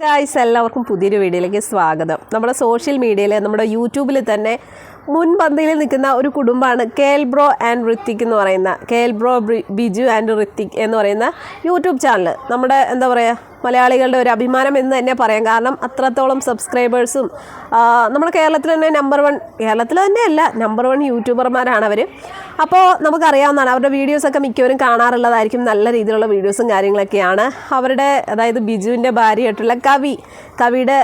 Guys എല്ലാവർക്കും പുതിയൊരു വീഡിയോയിലേക്ക് സ്വാഗതം. നമ്മുടെ സോഷ്യൽ മീഡിയയിൽ നമ്മുടെ യൂട്യൂബിൽ തന്നെ മുൻപന്തിയിൽ നിൽക്കുന്ന ഒരു കുടുംബമാണ് കേൽബ്രോ ആൻഡ് ഋത്തിക് എന്ന് പറയുന്ന കേൽബ്രോ ബിജു ആൻഡ് ഋത്തിക് എന്ന് പറയുന്ന യൂട്യൂബ് ചാനൽ. നമ്മുടെ എന്താ പറയുക, മലയാളികളുടെ ഒരു അഭിമാനം എന്ന് തന്നെ പറയാം. കാരണം അത്രത്തോളം സബ്സ്ക്രൈബേഴ്സും നമ്മുടെ കേരളത്തിൽ തന്നെ കേരളത്തിൽ തന്നെയല്ല നമ്പർ 1 യൂട്യൂബർമാരാണ് അവർ. അപ്പോൾ നമുക്കറിയാവുന്നതാണ്, അവരുടെ വീഡിയോസൊക്കെ മിക്കവരും കാണാറുള്ളതായിരിക്കും. നല്ല രീതിയിലുള്ള വീഡിയോസും കാര്യങ്ങളൊക്കെയാണ് അവരുടെ. അതായത് ബിജുവിൻ്റെ ഭാര്യയായിട്ടുള്ള കവിയുടെ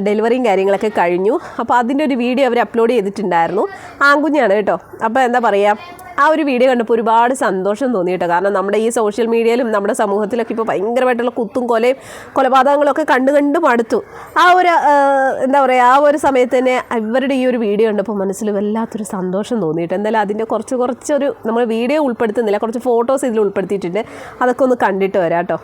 ഡെലിവറിയും കാര്യങ്ങളൊക്കെ കഴിഞ്ഞു. അപ്പോൾ അതിൻ്റെ ഒരു വീഡിയോ അവർ അപ്ലോഡ് ചെയ്തിട്ടുണ്ടായിരുന്നു. ആൺകുഞ്ഞാണ് കേട്ടോ. അപ്പോൾ എന്താ പറയുക, ആ ഒരു വീഡിയോ കണ്ടപ്പോൾ ഒരുപാട് സന്തോഷം തോന്നി കേട്ടോ. കാരണം നമ്മുടെ ഈ സോഷ്യൽ മീഡിയയിലും നമ്മുടെ സമൂഹത്തിലൊക്കെ ഇപ്പോൾ ഭയങ്കരമായിട്ടുള്ള കുത്തും കൊലപാതകങ്ങളൊക്കെ കണ്ട് മടുത്തു. ആ ഒരു എന്താ പറയുക, ആ ഒരു സമയത്ത് തന്നെ ഇവരുടെ ഈ ഒരു വീഡിയോ കണ്ടപ്പോൾ മനസ്സിൽ വല്ലാത്തൊരു സന്തോഷം തോന്നിയിട്ട്. എന്തായാലും അതിൻ്റെ കുറച്ചൊരു നമ്മൾ വീഡിയോ ഉൾപ്പെടുത്തുന്നില്ല, കുറച്ച് ഫോട്ടോസ് ഇതിൽ ഉൾപ്പെടുത്തിയിട്ടുണ്ട്. അതൊക്കെ ഒന്ന് കണ്ടിട്ട് വരാം കേട്ടോ.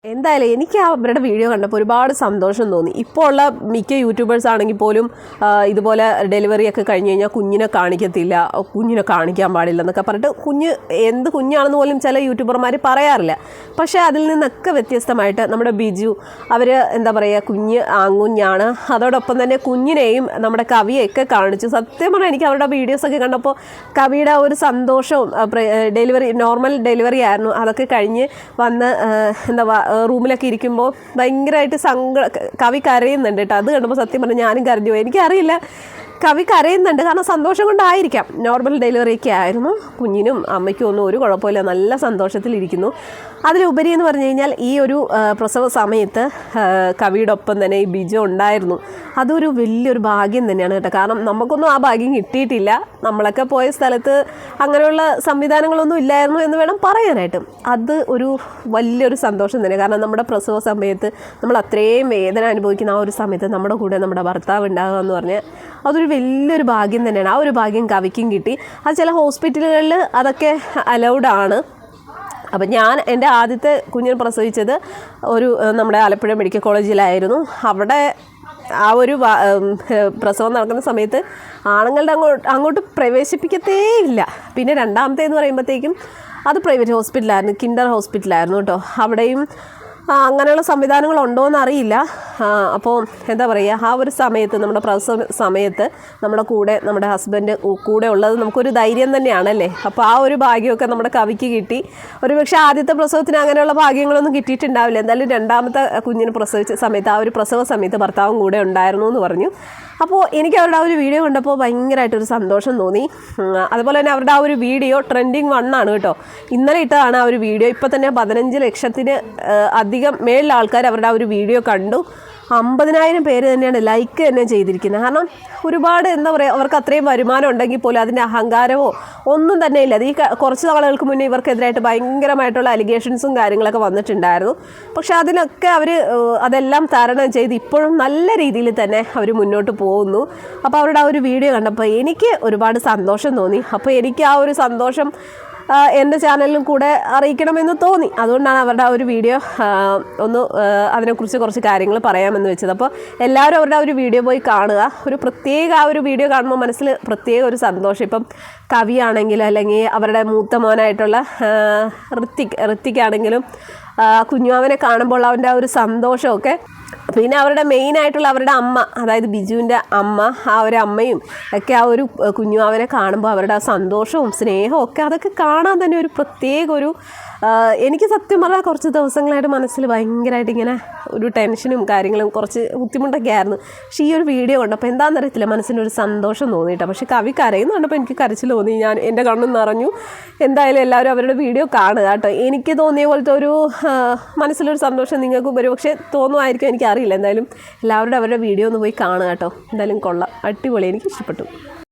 എന്തായാലും എനിക്ക് അവരുടെ വീഡിയോ കണ്ടപ്പോൾ ഒരുപാട് സന്തോഷം തോന്നി. ഇപ്പോൾ ഉള്ള മിക്ക യൂട്യൂബേഴ്സ് ആണെങ്കിൽ പോലും ഇതുപോലെ ഡെലിവറിയൊക്കെ കഴിഞ്ഞ് കഴിഞ്ഞാൽ കുഞ്ഞിനെ കാണിക്കത്തില്ല, കുഞ്ഞിനെ കാണിക്കാൻ പാടില്ല എന്നൊക്കെ പറഞ്ഞിട്ട് എന്ത് കുഞ്ഞാണെന്ന് പോലും ചില യൂട്യൂബർമാർ പറയാറില്ല. പക്ഷേ അതിൽ നിന്നൊക്കെ വ്യത്യസ്തമായിട്ട് നമ്മുടെ ബിജു അവർ എന്താ പറയുക, ആൺകുഞ്ഞാണ്. അതോടൊപ്പം തന്നെ കുഞ്ഞിനെയും നമ്മുടെ കവിയൊക്കെ കാണിച്ചു. സത്യം പറഞ്ഞാൽ എനിക്ക് അവരുടെ വീഡിയോസൊക്കെ കണ്ടപ്പോൾ കവിയുടെ ഒരു സന്തോഷവും, നോർമൽ ഡെലിവറി ആയിരുന്നു, അതൊക്കെ കഴിഞ്ഞ് വന്ന് റൂമിലൊക്കെ ഇരിക്കുമ്പോൾ ഭയങ്കരമായിട്ട് കവി കരയുന്നുണ്ട് കേട്ടോ. അത് കണ്ടപ്പോൾ സത്യം പറഞ്ഞാൽ ഞാനും കരഞ്ഞു. എനിക്കറിയില്ല, കവി കരയുന്നുണ്ട്, കാരണം സന്തോഷം കൊണ്ടായിരിക്കാം. നോർമൽ ഡെലിവറിയൊക്കെ ആയിരുന്നു, കുഞ്ഞിനും അമ്മയ്ക്കും ഒന്നും ഒരു കുഴപ്പമില്ല, നല്ല സന്തോഷത്തിലിരിക്കുന്നു. അതിലുപരി എന്ന് പറഞ്ഞു കഴിഞ്ഞാൽ ഈ ഒരു പ്രസവ സമയത്ത് കവിയുടെ ഒപ്പം തന്നെ ഈ ബിജു ഉണ്ടായിരുന്നു. അതൊരു വലിയൊരു ഭാഗ്യം തന്നെയാണ് കേട്ടോ. കാരണം നമുക്കൊന്നും ആ ഭാഗ്യം കിട്ടിയിട്ടില്ല. നമ്മളൊക്കെ പോയ സ്ഥലത്ത് അങ്ങനെയുള്ള സംവിധാനങ്ങളൊന്നും ഇല്ലായിരുന്നു എന്ന് വേണം പറയാനായിട്ട്. അത് ഒരു വലിയൊരു സന്തോഷം തന്നെ. കാരണം നമ്മുടെ പ്രസവ സമയത്ത് നമ്മൾ അത്രയും വേദന അനുഭവിക്കുന്ന ആ ഒരു സമയത്ത് നമ്മുടെ കൂടെ നമ്മുടെ ഭർത്താവ് ഉണ്ടാകുക എന്ന് പറഞ്ഞാൽ അതൊരു വലിയൊരു ഭാഗ്യം തന്നെയാണ്. ആ ഒരു ഭാഗ്യം കവിക്കും കിട്ടി. അത് ചില ഹോസ്പിറ്റലുകളിൽ അതൊക്കെ അലൗഡാണ്. അപ്പം ഞാൻ എൻ്റെ ആദ്യത്തെ കുഞ്ഞിനെ പ്രസവിച്ചത് നമ്മുടെ ആലപ്പുഴ മെഡിക്കൽ കോളേജിലായിരുന്നു. അവിടെ ആ ഒരു പ്രസവം നടക്കുന്ന സമയത്ത് ആണുങ്ങളുടെ അങ്ങോട്ട് പ്രവേശിപ്പിക്കത്തേ ഇല്ല. പിന്നെ രണ്ടാമത്തേന്ന് പറയുമ്പോഴത്തേക്കും അത് പ്രൈവറ്റ് ഹോസ്പിറ്റലായിരുന്നു, കിൻഡർ ഹോസ്പിറ്റലായിരുന്നു കേട്ടോ. അവിടെയും അങ്ങനെയുള്ള സംവിധാനങ്ങളുണ്ടോ എന്നറിയില്ല. അപ്പോൾ എന്താ പറയുക, ആ ഒരു സമയത്ത് നമ്മുടെ പ്രസവ സമയത്ത് നമ്മുടെ ഹസ്ബൻഡ് കൂടെ ഉള്ളത് നമുക്കൊരു ധൈര്യം തന്നെയാണല്ലേ. അപ്പോൾ ആ ഒരു ഭാഗ്യമൊക്കെ നമ്മുടെ കവിക്ക് കിട്ടി. ഒരു പക്ഷേ ആദ്യത്തെ പ്രസവത്തിന് അങ്ങനെയുള്ള ഭാഗ്യങ്ങളൊന്നും കിട്ടിയിട്ടുണ്ടാവില്ല. എന്തായാലും രണ്ടാമത്തെ കുഞ്ഞിന് പ്രസവിച്ച സമയത്ത്, ആ ഒരു പ്രസവ സമയത്ത് ഭർത്താവും കൂടെ ഉണ്ടായിരുന്നു എന്ന് പറഞ്ഞു. അപ്പോൾ എനിക്ക് അവരുടെ ആ ഒരു വീഡിയോ കണ്ടപ്പോൾ ഭയങ്കരമായിട്ടൊരു സന്തോഷം തോന്നി. അതുപോലെ തന്നെ അവരുടെ ആ ഒരു വീഡിയോ ട്രെൻഡിങ് 1 ആണ് കേട്ടോ. ഇന്നലെ ഇട്ടതാണ് ആ ഒരു വീഡിയോ. ഇപ്പോൾ തന്നെ 15 ലക്ഷത്തിന് അധികം മേളിൽ ആൾക്കാർ അവരുടെ ആ ഒരു വീഡിയോ കണ്ടു. 50,000 പേര് തന്നെയാണ് ലൈക്ക് തന്നെ ചെയ്തിരിക്കുന്നത്. കാരണം ഒരുപാട് എന്താ പറയുക, അവർക്ക് അത്രയും വരുമാനം ഉണ്ടെങ്കിൽ പോലും അതിൻ്റെ അഹങ്കാരമോ ഒന്നും തന്നെ ഇല്ല. ഈ കുറച്ച് നാളുകൾക്ക് മുന്നേ ഇവർക്കെതിരായിട്ട് ഭയങ്കരമായിട്ടുള്ള അലിഗേഷൻസും കാര്യങ്ങളൊക്കെ വന്നിട്ടുണ്ടായിരുന്നു. പക്ഷെ അതിനൊക്കെ അതെല്ലാം തരണം ചെയ്ത് ഇപ്പോഴും നല്ല രീതിയിൽ തന്നെ അവർ മുന്നോട്ട് പോകുന്നു. അപ്പോൾ അവരുടെ ആ ഒരു വീഡിയോ കണ്ടപ്പോൾ എനിക്ക് ഒരുപാട് സന്തോഷം തോന്നി. അപ്പോൾ എനിക്ക് ആ ഒരു സന്തോഷം എൻ്റെ ചാനലിലും കൂടെ അറിയിക്കണമെന്ന് തോന്നി. അതുകൊണ്ടാണ് അവരുടെ ആ ഒരു വീഡിയോ അതിനെക്കുറിച്ച് കുറച്ച് കാര്യങ്ങൾ പറയാമെന്ന് വെച്ചത്. അപ്പോൾ എല്ലാവരും അവരുടെ ആ ഒരു വീഡിയോ പോയി കാണുക. ആ ഒരു വീഡിയോ കാണുമ്പോൾ മനസ്സിൽ പ്രത്യേക ഒരു സന്തോഷം. ഇപ്പം കവിയാണെങ്കിലും അല്ലെങ്കിൽ അവരുടെ മൂത്ത മോനായിട്ടുള്ള ഋത്തിക്കാണെങ്കിലും കുഞ്ഞുമാവനെ കാണുമ്പോൾ അവൻ്റെ ആ ഒരു സന്തോഷമൊക്കെ, പിന്നെ അവരുടെ മെയിനായിട്ടുള്ള അവരുടെ അമ്മ, അതായത് ബിജുവിൻ്റെ അമ്മ, ആ ഒരു അമ്മയും ഒക്കെ ആ ഒരു കുഞ്ഞുമാവനെ കാണുമ്പോൾ അവരുടെ ആ സന്തോഷവും സ്നേഹവും ഒക്കെ അതൊക്കെ കാണാൻ തന്നെ ഒരു പ്രത്യേക എനിക്ക് സത്യം പറഞ്ഞാൽ കുറച്ച് ദിവസങ്ങളായിട്ട് മനസ്സിൽ ഭയങ്കരമായിട്ട് ഇങ്ങനെ ഒരു ടെൻഷനും കാര്യങ്ങളും കുറച്ച് ബുദ്ധിമുട്ടൊക്കെ ആയിരുന്നു. പക്ഷേ ഈ ഒരു വീഡിയോ കണ്ടപ്പോൾ എന്താണെന്നറിയത്തില്ല, മനസ്സിനൊരു സന്തോഷം തോന്നിയിട്ടാണ്. പക്ഷേ കവി കരയുന്നു കണ്ടപ്പോൾ എനിക്ക് കരച്ചിൽ തോന്നി, എൻ്റെ കണ്ണും നിറഞ്ഞു. എന്തായാലും എല്ലാവരും അവരുടെ വീഡിയോ കാണുക കേട്ടോ. എനിക്ക് തോന്നിയ പോലത്തെ ഒരു മനസ്സിലൊരു സന്തോഷം നിങ്ങൾക്ക് ഒരുപക്ഷെ തോന്നുമായിരിക്കും, എനിക്കറിയില്ല. എന്തായാലും എല്ലാവരും അവരുടെ വീഡിയോ ഒന്ന് പോയി കാണുക കേട്ടോ. എന്തായാലും കൊള്ളാം, അടിപൊളി, എനിക്ക് ഇഷ്ടപ്പെട്ടു.